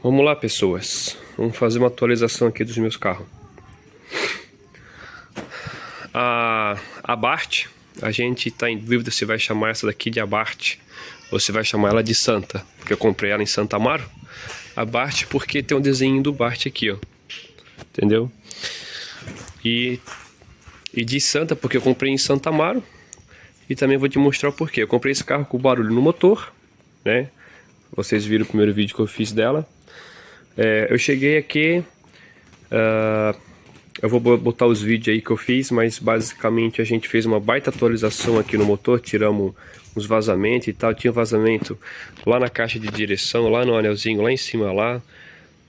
Vamos lá, pessoas. Vamos fazer uma atualização aqui dos meus carros. A Abarth, a gente está em dúvida se vai chamar essa daqui de Abarth ou se vai chamar ela de Santa, porque eu comprei ela em Santa Amaro. Abarth porque tem um desenho do Bart aqui, ó. Entendeu? E de Santa porque eu comprei em Santa Amaro. E também vou te mostrar o porquê. Eu comprei esse carro com barulho no motor, né? Vocês viram o primeiro vídeo que eu fiz dela. Eu cheguei aqui, eu vou botar os vídeos aí que eu fiz, mas basicamente a gente fez uma baita atualização aqui no motor, tiramos uns vazamentos e tal. Tinha vazamento lá na caixa de direção, lá no anelzinho, lá em cima lá.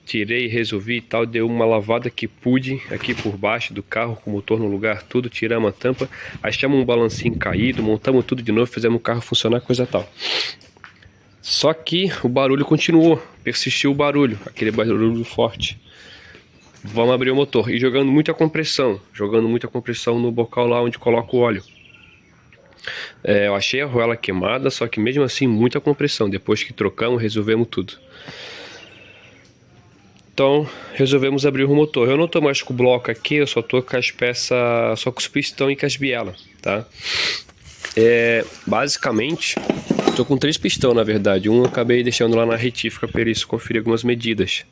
Tirei, resolvi e tal, deu uma lavada que pude aqui por baixo do carro, com o motor no lugar, tudo, tiramos a tampa, achamos um balancinho caído, montamos tudo de novo, fizemos o carro funcionar, coisa tal. Só que o barulho continuou, persistiu o barulho, aquele barulho forte. Vamos abrir o motor e jogando muita compressão no bocal lá onde coloca o óleo. Eu achei a arruela queimada, só que mesmo assim muita compressão. Depois que trocamos, resolvemos tudo. Então resolvemos abrir o motor. Eu não tô mais com o bloco aqui, eu só tô com as peças, só com os pistão e com as bielas, tá? Basicamente, tô com 3 pistão na verdade. Um eu acabei deixando lá na retífica para isso conferir algumas medidas.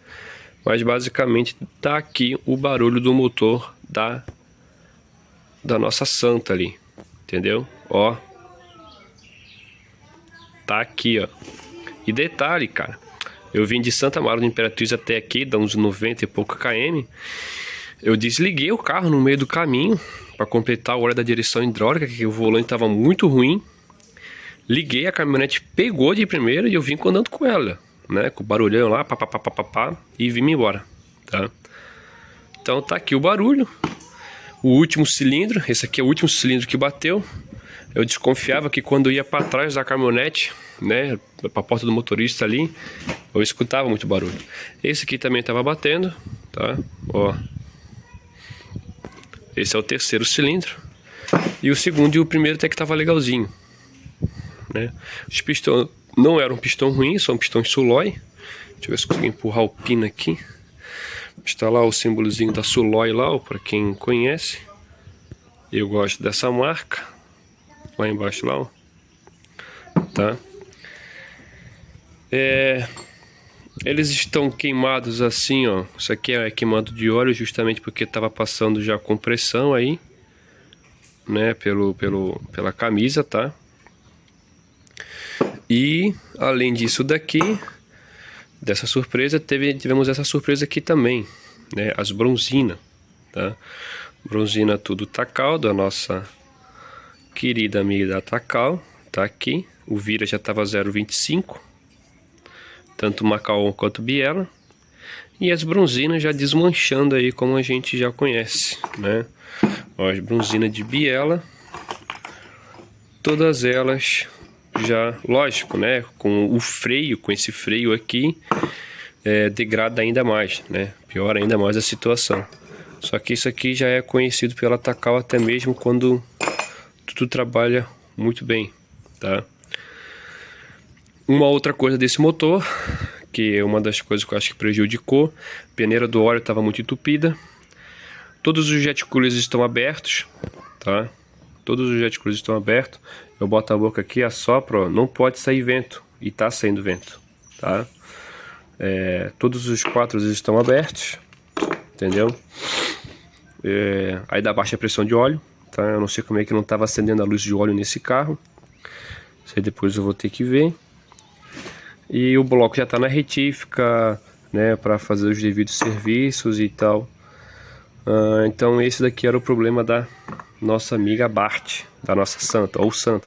Mas basicamente tá aqui o barulho do motor da nossa Santa ali, entendeu? Ó, tá aqui, ó. E detalhe, cara, eu vim de Santa Amaro da Imperatriz até aqui, dá uns 90 e pouco km. Eu desliguei o carro no meio do caminho para completar o óleo da direção hidráulica, que o volante estava muito ruim. Liguei, a caminhonete pegou de primeira e eu vim andando com ela, né? Com o barulhão lá, pá, e vim embora, tá? Então tá aqui o barulho. O último cilindro, esse aqui é o último cilindro que bateu. Eu desconfiava que quando ia para trás da caminhonete, né, para a porta do motorista ali, eu escutava muito barulho. Esse aqui também estava batendo, tá? Ó. Esse é o terceiro cilindro. E o segundo e o primeiro até que estava legalzinho, né? Os pistões não eram pistão ruim, são pistões Suloy. Deixa eu ver se consigo empurrar o pino aqui. Está lá o símbolozinho da Suloy lá, para quem conhece. Eu gosto dessa marca. Lá embaixo lá, ó. Tá? Eles estão queimados assim, ó. Isso aqui é queimado de óleo justamente porque estava passando já compressão aí, né, pela camisa, tá? E além disso daqui, dessa surpresa, tivemos essa surpresa aqui também, né? As bronzinas, tá? Bronzina tudo Takal, da nossa querida amiga da Takal, tá aqui. O vira já estava 0,25, tanto Macau quanto Biela. E as bronzinas já desmanchando aí, como a gente já conhece, né? Ó, as bronzinas de Biela, todas elas já, lógico, né? Com o freio, com esse freio aqui, degrada ainda mais, né? Piora ainda mais a situação. Só que isso aqui já é conhecido pela Takal até mesmo quando tudo trabalha muito bem, tá? Uma outra coisa desse motor, que é uma das coisas que eu acho que prejudicou, a peneira do óleo estava muito entupida. Todos os jet coolers estão abertos, tá? Todos os jet coolers estão abertos. Eu boto a boca aqui, assopro, ó, não pode sair vento, e tá saindo vento, tá? Todos os 4 estão abertos, entendeu? Aí dá baixa pressão de óleo, tá? Eu não sei como é que não estava acendendo a luz de óleo nesse carro. Isso aí depois eu vou ter que ver. E o bloco já está na retífica, né, para fazer os devidos serviços e tal. Então esse daqui era o problema da nossa amiga Abarth, da nossa Santa, ou Santa.